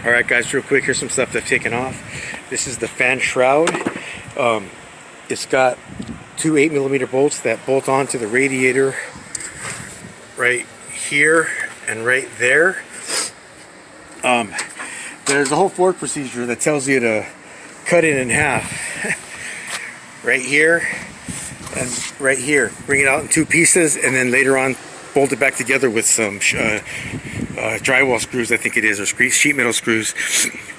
Alright guys, real quick, here's some stuff that I've taken off. This is the fan shroud. It's got two 8mm bolts that bolt onto the radiator right here and right there. There's a whole fork procedure that tells you to cut it in half. Right here and right here. Bring it out in two pieces and then later on bolt it back together with some drywall screws, I think it is, or sheet metal screws.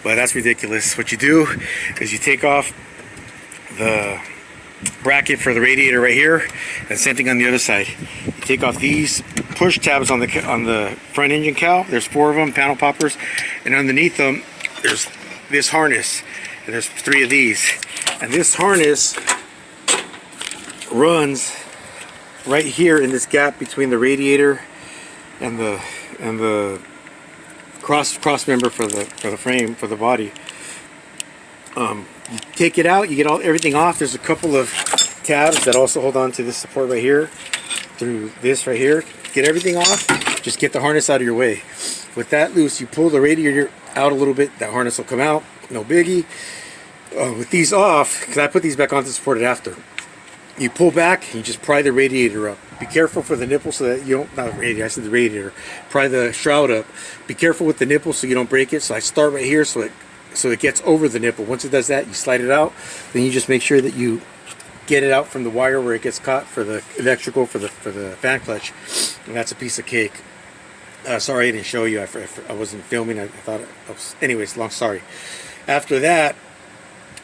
But that's ridiculous. What you do is you take off the bracket for the radiator right here, and same thing on the other side. You take off these push tabs on the front engine cowl. There's 4 of them, panel poppers, and underneath them there's this harness, and there's 3 of these. And this harness runs right here in this gap between the radiator and the cross member for the frame, for the body. You take it out, you get everything off. There's a couple of tabs that also hold on to this support right here through this right here. Get everything off, just get the harness out of your way. With that loose, you pull the radiator out a little bit, that harness will come out, no biggie. With these off, because I put these back on to support it after, you pull back and you just pry the radiator up. Be careful for the nipple so that you don't, not the radiator, I said the radiator, pry the shroud up. Be careful with the nipple so you don't break it. So I start right here so it gets over the nipple. Once it does that, you slide it out. Then you just make sure that you get it out from the wire where it gets caught for the electrical, for the fan clutch. And that's a piece of cake. Sorry I didn't show you. I wasn't filming. I thought I was, anyways, long story. After that,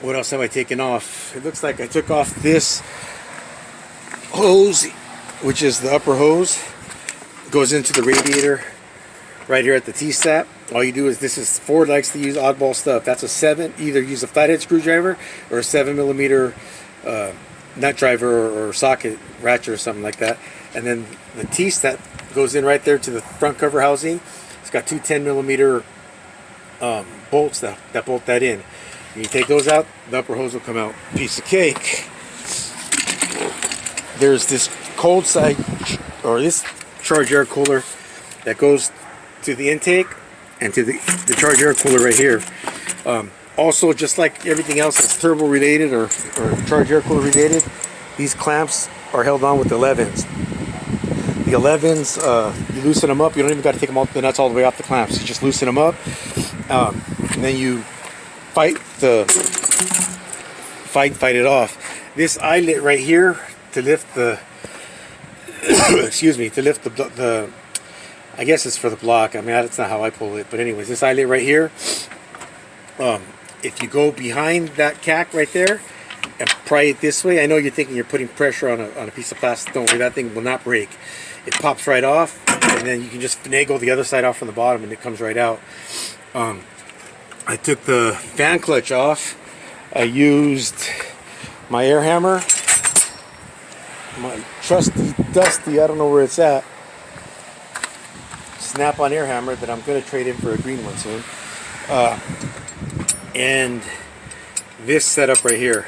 what else have I taken off? It looks like I took off this hose, which is the upper hose. Goes into the radiator right here at the T-stap. All you do is, Ford likes to use oddball stuff. That's a 7, either use a flathead screwdriver or a 7mm nut driver or socket ratchet or something like that. And then the T-stap goes in right there to the front cover housing. It's got two 10mm bolts that bolt that in. You take those out, the upper hose will come out. Piece of cake. There's this cold side, or this charge air cooler that goes to the intake and to the charge air cooler right here. Also, just like everything else that's turbo related or charge air cooler related, these clamps are held on with 11s. The 11s, you loosen them up. You don't even got to take them all, the nuts all the way off the clamps. You just loosen them up, and then you fight it off. This eyelet right here to lift the excuse me, to lift the I guess it's for the block. I mean, that's not how I pull it, but anyways, this eyelet right here, if you go behind that cack right there and pry it this way, I know you're thinking you're putting pressure on a piece of plastic. Don't worry, that thing will not break. It pops right off, and then you can just finagle the other side off from the bottom and it comes right out. I took the fan clutch off. I used my air hammer, my trusty dusty, I don't know where it's at, snap-on air hammer that I'm going to trade in for a green one soon. And this setup right here,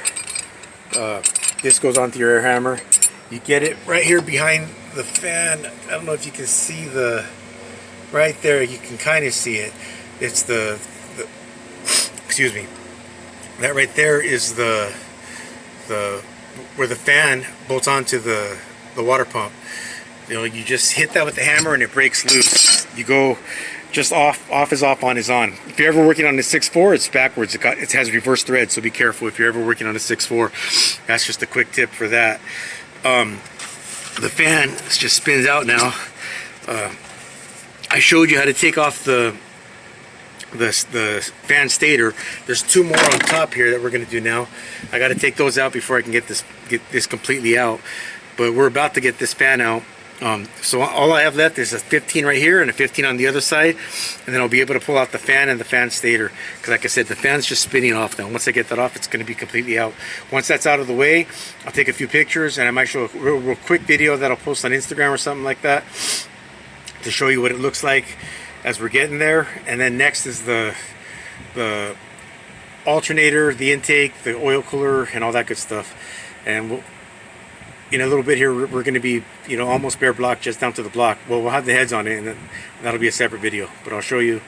this goes onto your air hammer. You get it right here behind the fan. I don't know if you can see right there, you can kind of see it. It's excuse me, that right there is the where the fan bolts onto the water pump. You know, you just hit that with the hammer and it breaks loose. You go just off is off, on is on. If you're ever working on a 6.4, it's backwards. It has reverse thread, so be careful if you're ever working on a 6.4. That's just a quick tip for that. The fan just spins out now. I showed you how to take off the fan stator. There's 2 more on top here that we're going to do now. I got to take those out before I can get this completely out. But we're about to get this fan out. So all I have left is a 15 right here and a 15 on the other side, and then I'll be able to pull out the fan and the fan stator, because like I said, the fan's just spinning off now. Once I get that off, it's going to be completely out. Once that's out of the way, I'll take a few pictures and I might show a real quick video that I'll post on Instagram or something like that to show you what it looks like as we're getting there. And then next is the alternator, the intake, the oil cooler, and all that good stuff. And in a little bit here, we're going to be, almost bare block, just down to the block. Well, we'll have the heads on it, and then that'll be a separate video. But I'll show you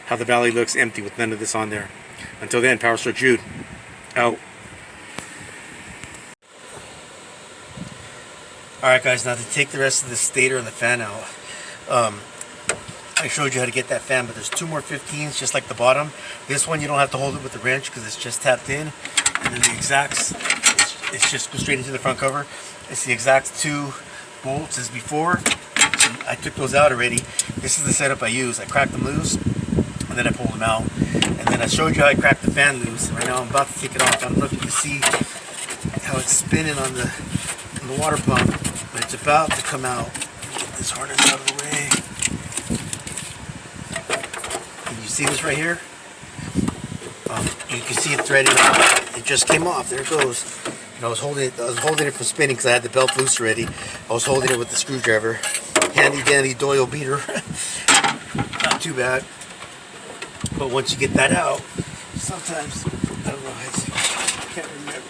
how the valley looks empty with none of this on there. Until then, PowerStroke Jude, out. Alright guys, now to take the rest of the stator and the fan out, I showed you how to get that fan, but there's two more 15s just like the bottom. This one you don't have to hold it with the wrench because it's just tapped in, and then the exacts, it's just go straight into the front cover. It's the exact two bolts as before. So I took those out already. This is the setup I use. I cracked them loose and then I pulled them out, and then I showed you how I cracked the fan loose. And right now I'm about to take it off. I don't know if you can see how it's spinning on the water pump, but it's about to come out. Get this harness out of the way. Can you see this right here? You can see it threading. It just came off. There it goes. And I was holding it from spinning because I had the belt loose already. I was holding it with the screwdriver. Handy dandy Doyle beater. Not too bad. But once you get that out, sometimes, I don't know, I can't remember.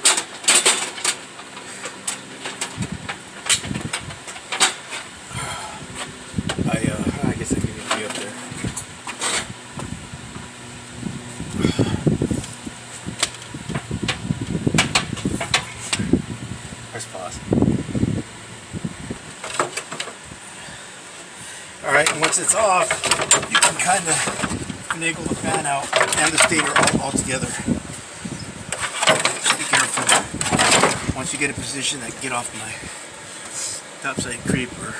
I guess I can even be up there. Let's pause. Alright, and once it's off, you can kind of finagle the fan out and the stator all together. Just be careful. Once you get a position, I can get off my topside creeper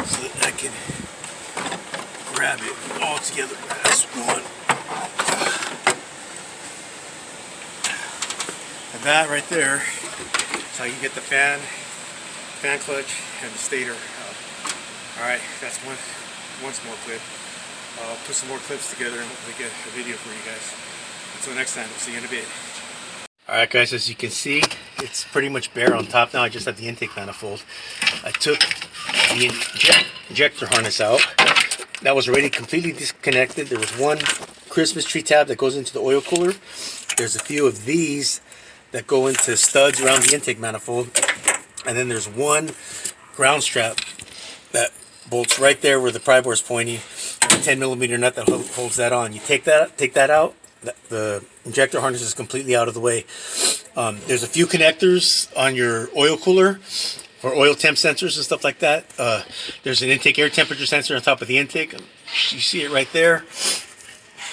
so that I can grab it all together as one. And that right there is how you get the fan clutch and the stator out. Alright, that's one small clip. I'll put some more clips together and hopefully get a video for you guys. Until next time, we'll see you in a bit. Alright guys, as you can see, it's pretty much bare on top now. I just have the intake manifold. I took the injector harness out. That was already completely disconnected. There was one Christmas tree tab that goes into the oil cooler. There's a few of these that go into studs around the intake manifold. And then there's one ground strap that bolts right there where the pry bar is pointing. A 10mm nut that holds that on. You take that out. The injector harness is completely out of the way. There's a few connectors on your oil cooler for oil temp sensors and stuff like that. There's an intake air temperature sensor on top of the intake. You see it right there.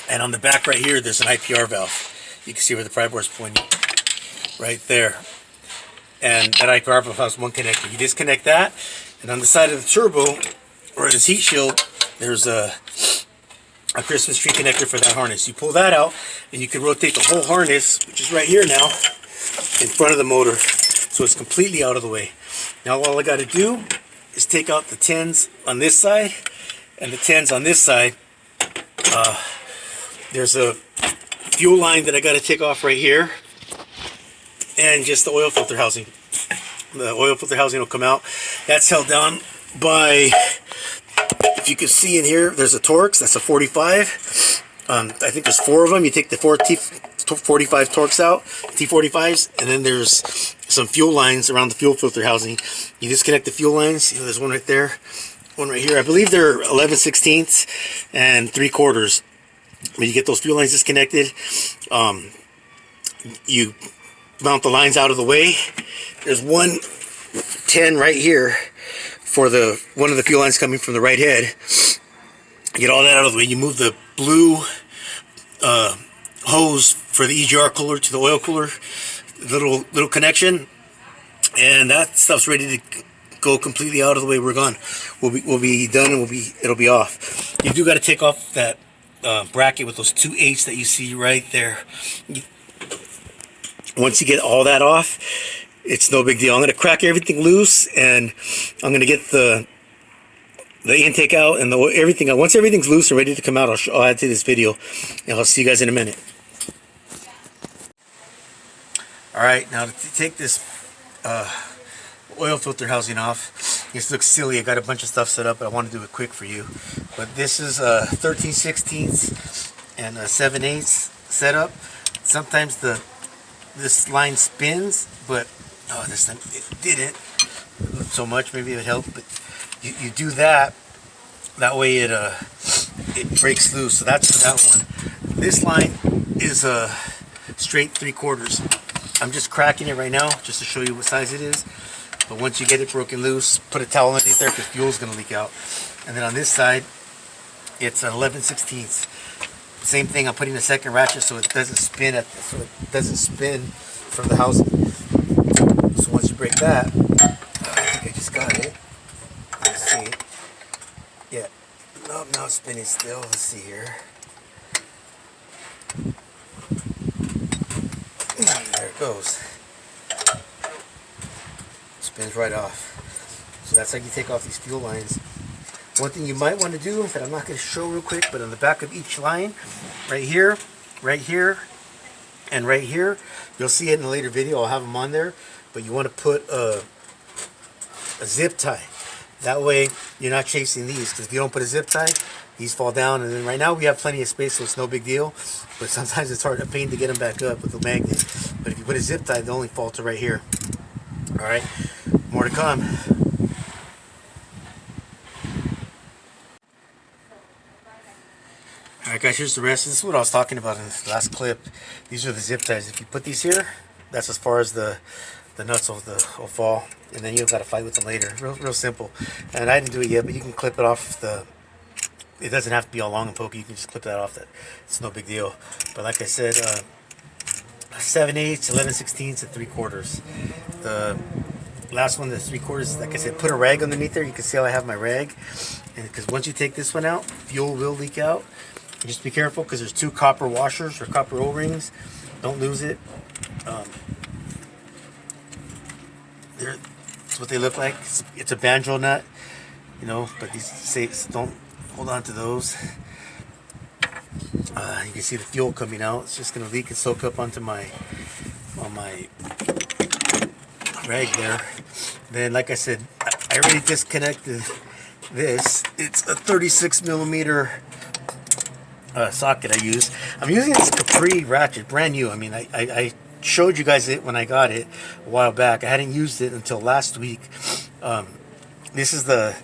And on the back right here, there's an IPR valve. You can see where the pry bar is pointing. Right there. And that IPR valve has one connector. You disconnect that, and on the side of the turbo, or this heat shield, there's a Christmas tree connector for that harness. You pull that out, and you can rotate the whole harness, which is right here now, in front of the motor, so it's completely out of the way. Now all I got to do is take out the 10s on this side and the 10s on this side. There's a fuel line that I got to take off right here, and just the oil filter housing. The oil filter housing will come out. That's held down by, if you can see in here, there's a Torx. That's a 45. I think there's 4 of them. You take the 4 T45 Torx out, T45s, and then there's some fuel lines around the fuel filter housing. You disconnect the fuel lines. You know, there's one right there, one right here. I believe they're 11/16 and 3/4. When you get those fuel lines disconnected, you mount the lines out of the way. There's one 10 right here for one of the fuel lines coming from the right head. Get all that out of the way. You move the blue hose for the EGR cooler to the oil cooler, little connection, and that stuff's ready to go completely out of the way. We're gone. We'll be done, and it'll be off. You do got to take off that bracket with those 2 8s that you see right there. Once you get all that off, it's no big deal. I'm going to crack everything loose, and I'm going to get the intake out and everything out. Once everything's loose and ready to come out, I'll add to this video, and I'll see you guys in a minute. Alright, now to take this oil filter housing off, this looks silly. I got a bunch of stuff set up, but I want to do it quick for you. But this is a 13/16 and a 7/8 setup. Sometimes this line spins, but this time it didn't so much. Maybe it would help, but you do that. That way it it breaks loose. So that's for that one. This line is a straight 3/4. I'm just cracking it right now just to show you what size it is. But once you get it broken loose, put a towel underneath there because fuel's going to leak out. And then on this side, it's an 11/16. Same thing. I'm putting a second ratchet so it doesn't spin from the housing. So once you break that, I think I just got it. Let's see. Yeah. Nope, now it's spinning still. Let's see here. There it goes. Spins right off. So that's how you take off these fuel lines. One thing you might want to do that I'm not going to show real quick, but on the back of each line, right here, and right here, you'll see it in a later video. I'll have them on there. But you want to put a zip tie. That way you're not chasing these, because if you don't put a zip tie, these fall down. And then right now we have plenty of space, so it's no big deal. But sometimes it's hard, a pain to get them back up with the magnet. But if you put a zip tie, they only fall to right here. All right, more to come. Alright guys, here's the rest. This is what I was talking about in the last clip. These are the zip ties. If you put these here, that's as far as the nuts will fall. And then you've got to fight with them later. Real simple. And I didn't do it yet, but you can clip it off it doesn't have to be all long and pokey. You can just clip that off. It's no big deal. But like I said, 7/8, 11/16, and 3/4. The last one, the 3/4, like I said, put a rag underneath there. You can see how I have my rag. And because once you take this one out, fuel will leak out. Just be careful because there's 2 copper washers or copper O-rings. Don't lose it. That's what they look like. It's a banjo nut, you know, but these say don't hold on to those. You can see the fuel coming out. It's just going to leak and soak up onto my rag there. Then, like I said, I already disconnected this. It's a 36mm socket I use. I'm using this Capri ratchet, brand new. I mean, I showed you guys it when I got it a while back. I hadn't used it until last week. This is the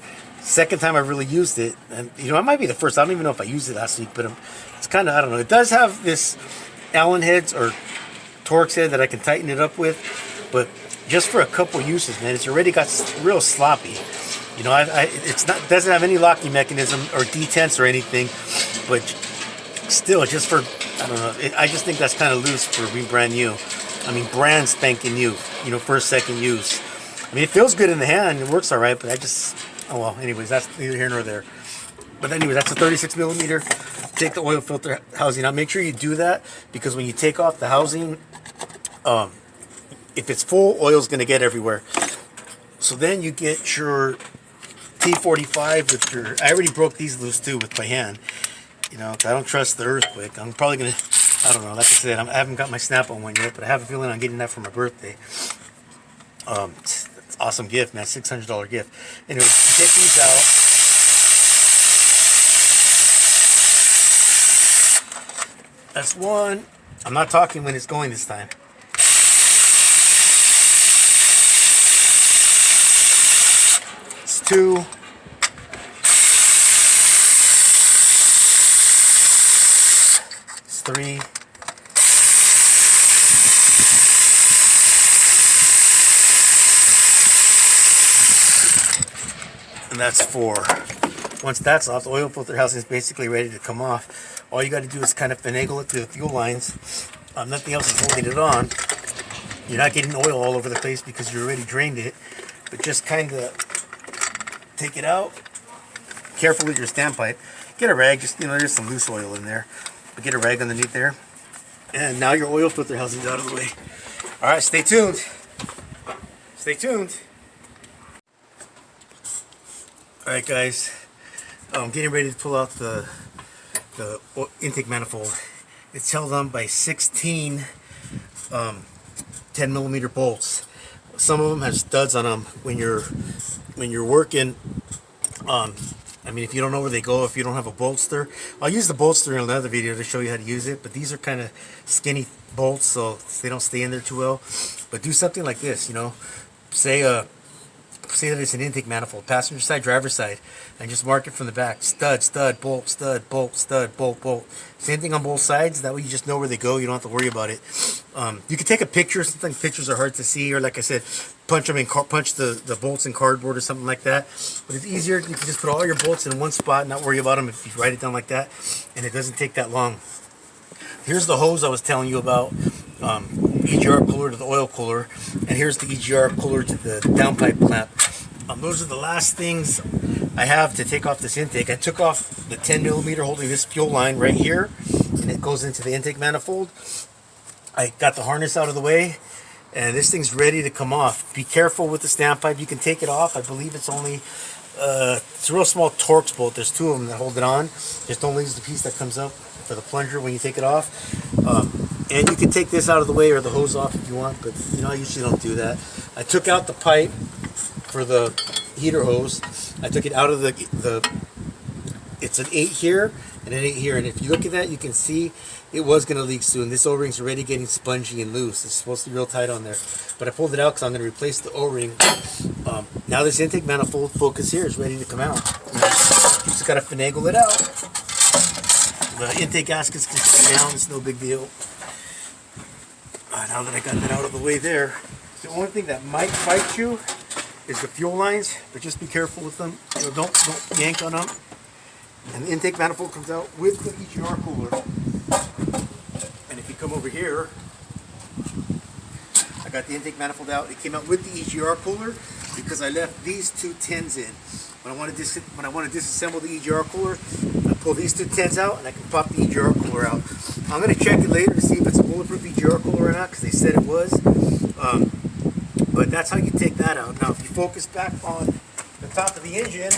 second time I've really used it, and you know, it might be the first. I don't even know if I used it last week, but it's kind of, I don't know. It does have this Allen heads or Torx head that I can tighten it up with, but just for a couple uses, man, it's already got real sloppy. You know, doesn't have any locking mechanism or detents or anything, but still, just for, I don't know, I just think that's kind of loose for being brand new. I mean, brand spanking new, you know, first, second use. I mean, it feels good in the hand, it works all right, but oh well, anyways, that's neither here nor there. But anyway, that's a 36mm. Take the oil filter housing out. Make sure you do that, because when you take off the housing, if it's full, oil's going to get everywhere. So then you get your T45 with your, I already broke these loose too with my hand. You know, I don't trust the earthquake. I'm probably going to, I don't know, like I said, I haven't got my Snap-on one yet, but I have a feeling I'm getting that for my birthday. It's an awesome gift, man, $600 gift. Anyway, get these out. That's one. I'm not talking when it's going this time. It's 2. It's 3. And that's 4. Once that's off, the oil filter housing is basically ready to come off. All you got to do is kind of finagle it to the fuel lines. Nothing else is holding it on. You're not getting oil all over the place because you already drained it. But just kind of take it out. Careful with your standpipe. Get a rag. Just, you know, there's some loose oil in there. But get a rag underneath there. And now your oil filter housing is out of the way. All right, stay tuned. Stay tuned. All right, guys. I'm getting ready to pull out the intake manifold. It's held on by 16 10mm bolts. Some of them have studs on them. When you're working, I mean, if you don't know where they go, if you don't have a bolster, I'll use the bolster in another video to show you how to use it. But these are kind of skinny bolts, so they don't stay in there too well. But do something like this, you know. Say say that it's an intake manifold, passenger side, driver side, and just mark it from the back. Stud, stud, bolt, stud, bolt, stud, bolt, bolt. Same thing on both sides. That way you just know where they go. You don't have to worry about it. You can take a picture. Sometimes pictures are hard to see, or like I said, punch them in, punch the bolts in cardboard or something like that. But it's easier. You can just put all your bolts in one spot, and not worry about them if you write it down like that, and it doesn't take that long. Here's the hose I was telling you about. EGR cooler to the oil cooler, and here's the EGR cooler to the downpipe clamp. Those are the last things I have to take off this intake. I took off the 10 millimeter holding this fuel line right here, and it goes into the intake manifold. I got the harness out of the way, and this thing's ready to come off. Be careful with the standpipe. You can take it off. I believe it's only it's a real small Torx bolt. There's two of them that hold it on. Just don't lose the piece that comes up for the plunger when you take it off. And you can take this out of the way or the hose off if you want, but you know, I usually don't do that. I took out the pipe for the heater hose. I took it out of it's an 8 here and an 8 here, and if you look at that, you can see it was going to leak soon. This O-ring's already getting spongy and loose. It's supposed to be real tight on there, but I pulled it out because I'm going to replace the O-ring. Now this intake manifold focus here is ready to come out. You just got to finagle it out. The intake gaskets can come down. It's no big deal. Now that I got that out of the way there, the only thing that might fight you is the fuel lines, but just be careful with them. You know, don't yank on them. And the intake manifold comes out with the EGR cooler. And if you come over here, I got the intake manifold out. It came out with the EGR cooler because I left these two tins in. When I want to disassemble the EGR cooler, I pull these two tins out and I can pop the EGR cooler out. I'm going to check it later to see if it's a bulletproof EGR cooler or not, because they said it was. But that's how you take that out. Now if you focus back on the top of the engine,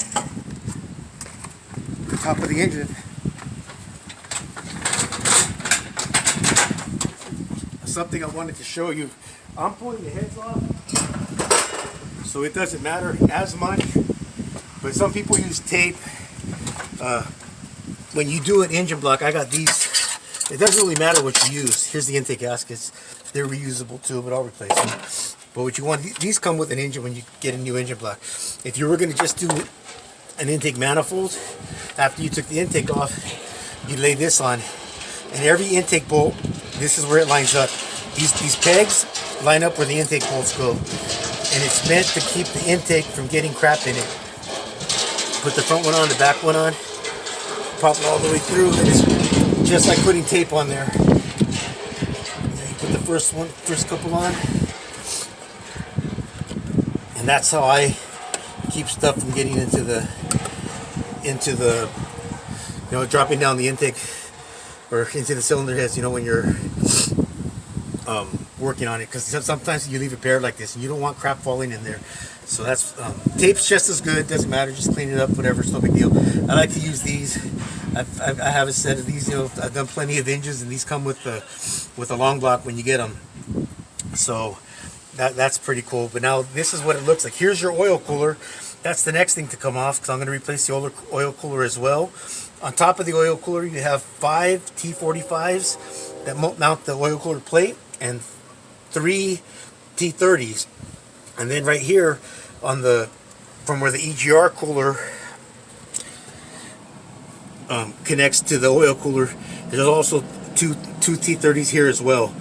something I wanted to show you. I'm pulling the heads off, so it doesn't matter as much. But some people use tape. When you do an engine block, I got these. It doesn't really matter what you use. Here's the intake gaskets. They're reusable too, but I'll replace them. But what you want, these come with an engine when you get a new engine block. If you were going to just do an intake manifold, after you took the intake off, you lay this on. And every intake bolt, this is where it lines up. These pegs line up where the intake bolts go. And it's meant to keep the intake from getting crap in it. Put the front one on, the back one on, pop it all the way through, and it's just like putting tape on there. You put the first couple on, and that's how I keep stuff from getting into the, you know, dropping down the intake or into the cylinder heads. You know, when you're working on it, because sometimes you leave it bare like this, and you don't want crap falling in there. So that's tape's just as good. Doesn't matter. Just clean it up. Whatever. It's no big deal. I like to use these. I have a set of these. You know, I've done plenty of engines, and these come with a long block when you get them. So that's pretty cool. But now this is what it looks like. Here's your oil cooler. That's the next thing to come off, because I'm going to replace the oil cooler as well. On top of the oil cooler, you have 5 T45s that mount the oil cooler plate, and 3 T30s. And then right here on from where the EGR cooler connects to the oil cooler, there's also two T30s here as well.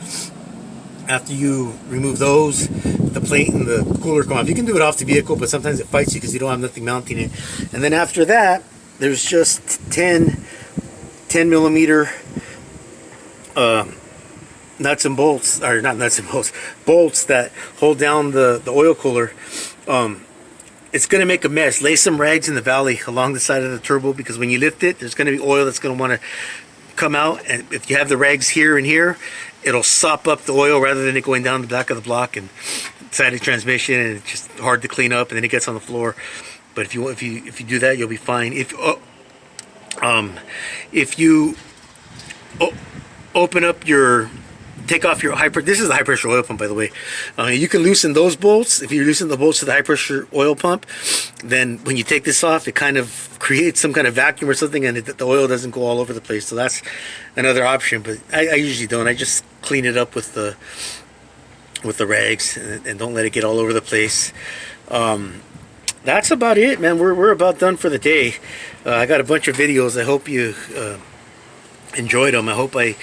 After you remove those, the plate and the cooler come off. You can do it off the vehicle, but sometimes it fights you because you don't have nothing mounting it. And then after that, there's just 10 millimeter nuts and bolts, or not nuts and bolts, bolts that hold down the oil cooler. It's going to make a mess. Lay some rags in the valley along the side of the turbo, because when you lift it, there's going to be oil that's going to want to come out, and if you have the rags here and here, it'll sop up the oil rather than it going down the back of the block and side of the transmission, and it's just hard to clean up, and then it gets on the floor. But if you do that, you'll be fine. If you open up take off your this is a high pressure oil pump, by the way. You can loosen those bolts. If you loosen the bolts to the high pressure oil pump, then when you take this off, it kind of creates some kind of vacuum or something, and the oil doesn't go all over the place. So that's another option, but I usually don't. I just clean it up with the rags and don't let it get all over the place. that's about it, man. We're about done for the day. I got a bunch of videos. I hope you enjoyed them. I hope I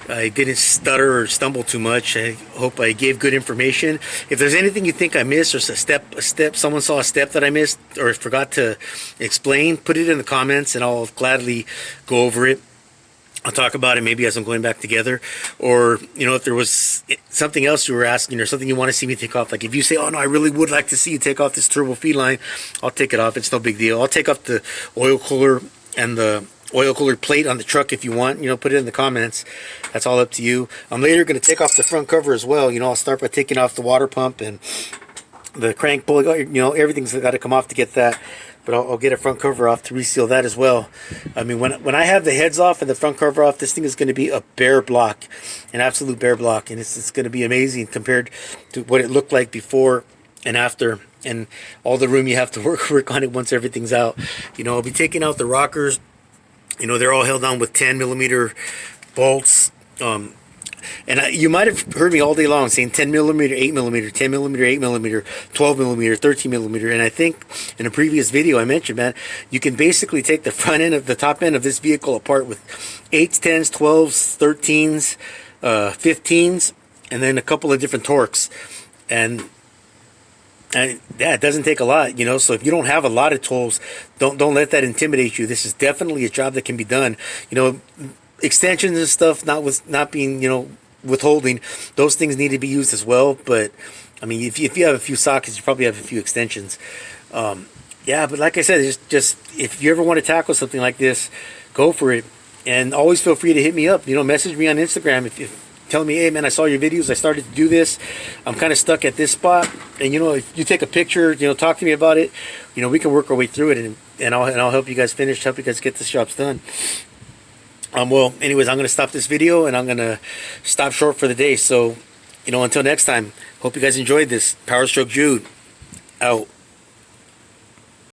didn't stutter or stumble too much. I hope I gave good information. If there's anything you think I missed, or a step, someone saw a step that I missed or forgot to explain, put it in the comments and I'll gladly go over it. I'll talk about it maybe as I'm going back together. Or, you know, if there was something else you were asking or something you want to see me take off, like if you say, oh no, I really would like to see you take off this turbo feed line, I'll take it off. It's no big deal. I'll take off the oil cooler and the oil cooler plate on the truck if you want. You know, put it in the comments. That's all up to you. I'm later going to take off the front cover as well. You know, I'll start by taking off the water pump and the crank pulley. You know, everything's got to come off to get that. But I'll get a front cover off to reseal that as well. I mean, when I have the heads off and the front cover off, this thing is going to be a bare block, an absolute bare block, and it's going to be amazing compared to what it looked like before and after, and all the room you have to work on it once everything's out. You know, I'll be taking out the rockers. You know, they're all held on with 10mm bolts. And you might have heard me all day long saying 10mm, 8mm, 10mm, 8mm, 12mm, 13mm. And I think in a previous video I mentioned, man, you can basically take the front end of the top end of this vehicle apart with 8s, 10s, 12s, 13s, 15s, and then a couple of different torques. And yeah, it doesn't take a lot, you know. So if you don't have a lot of tools, don't let that intimidate you. This is definitely a job that can be done. You know, extensions and stuff, not being, you know, withholding, those things need to be used as well. But I mean, if you have a few sockets, you probably have a few extensions. Yeah, but like I said, just if you ever want to tackle something like this, go for it. And always feel free to hit me up. You know, message me on Instagram if tell me, hey man, I saw your videos, I started to do this, I'm kind of stuck at this spot, and you know, if you take a picture, you know, talk to me about it. You know, we can work our way through it, and I'll help you guys finish, help you guys get this jobs done. Well, anyways, I'm going to stop this video, and I'm going to stop short for the day. So, you know, until next time, hope you guys enjoyed this. PowerStroke Jude, out.